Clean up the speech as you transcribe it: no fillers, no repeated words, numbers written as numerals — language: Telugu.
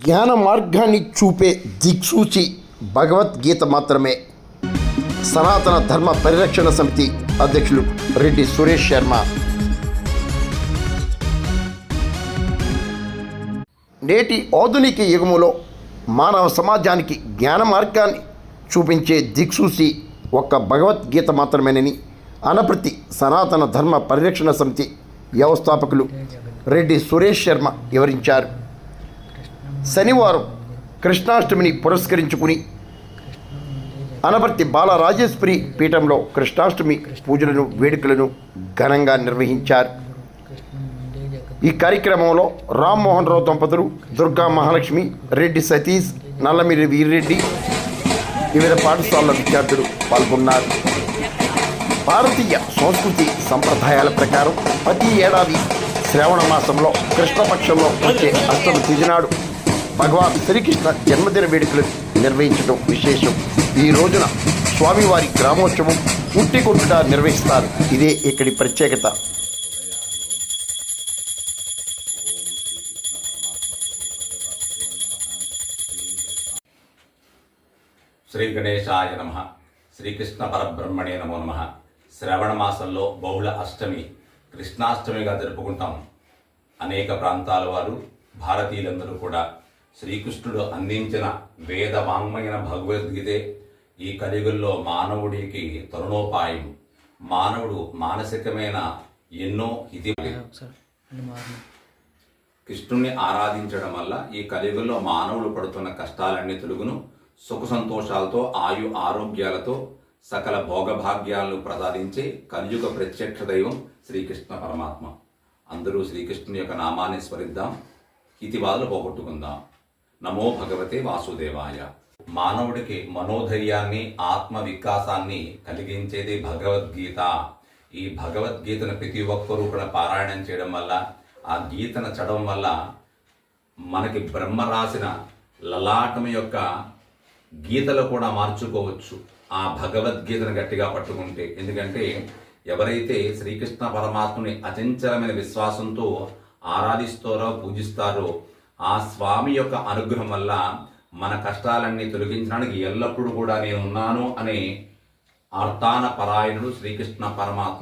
జ్ఞాన మార్గాన్ని చూపే దిక్సూచి భగవద్గీత మాత్రమే. సనాతన ధర్మ పరిరక్షణ సమితి అధ్యక్షులు రెడ్డి సురేష్ శర్మ. నేటి ఆధునిక యుగములో మానవ సమాజానికి జ్ఞాన మార్గాన్ని చూపించే దిక్సూచి ఒక్క భగవద్గీత మాత్రమేనని అనపర్తి సనాతన ధర్మ పరిరక్షణ సమితి వ్యవస్థాపకులు రెడ్డి సురేష్ శర్మ వివరించారు. శనివారం కృష్ణాష్టమిని పురస్కరించుకుని అనపర్తి బాలరాజేశ్వరి పీఠంలో కృష్ణాష్టమి పూజలను వేడుకలను ఘనంగా నిర్వహించారు. ఈ కార్యక్రమంలో రామ్మోహన్ రావు దంపతులు, దుర్గా మహాలక్ష్మి, రెడ్డి సతీష్, నల్లమిరి వీర్రెడ్డి, వివిధ పాఠశాలల విద్యార్థులు పాల్గొన్నారు. భారతీయ సంస్కృతి సంప్రదాయాల ప్రకారం ప్రతి ఏడాది శ్రావణ మాసంలో కృష్ణపక్షంలో వచ్చే అష్టమి తిథి నాడు భగవాన్ శ్రీకృష్ణ జన్మదిన వేడుకలు నిర్వహించడం విశేషం. ఈ రోజున స్వామివారి గ్రామోత్సవం ఉట్టికొట్టుట నిర్వహిస్తారు. ఇదే ఇక్కడి ప్రత్యేకత. శ్రీ గణేశాయ నమః. శ్రీకృష్ణ పరబ్రహ్మణే నమో నమః. శ్రావణ మాసంలో బహుళ అష్టమి కృష్ణాష్టమిగా జరుపుకుంటాం. అనేక ప్రాంతాల వారు, భారతీయులందరూ కూడా శ్రీకృష్ణుడు అందించిన వేద వాంగ్మయన భగవద్గీతే ఈ కలియుగంలో మానవుడికి తరుణోపాయం. మానవుడు మానసికమైన ఎన్నో కృష్ణుణ్ణి ఆరాధించడం వల్ల ఈ కలియుగంలో మానవులు పడుతున్న కష్టాలన్నీ తొలుగును. సుఖ సంతోషాలతో, ఆయు ఆరోగ్యాలతో సకల భోగభాగ్యాలను ప్రసాదించే కలియుగ ప్రత్యక్ష దైవం శ్రీకృష్ణ పరమాత్మ. అందరూ శ్రీకృష్ణుని యొక్క నామాన్ని స్మరిద్దాం, ఇతిబాధలు పోగొట్టుకుందాం. నమో భగవతే వాసుదేవాయ. మానవుడికి మనోధైర్యాన్ని, ఆత్మ వికాసాన్ని కలిగించేది భగవద్గీత. ఈ భగవద్గీతను ప్రతి ఒక్కరూ కూడా పారాయణం చేయడం వల్ల, ఆ గీతను చదవడం వల్ల మనకి బ్రహ్మ రాసిన లలాటం యొక్క గీతలు కూడా మార్చుకోవచ్చు ఆ భగవద్గీతను గట్టిగా పట్టుకుంటే. ఎందుకంటే ఎవరైతే శ్రీకృష్ణ పరమాత్మని అచంచలమైన విశ్వాసంతో ఆరాధిస్తారో, పూజిస్తారో, ఆ స్వామి యొక్క అనుగ్రహం వల్ల మన కష్టాలన్నీ తొలగించడానికి ఎల్లప్పుడూ కూడా నేను ఉన్నాను అనే ఆర్తాన పరాయణుడు శ్రీకృష్ణ పరమాత్మ.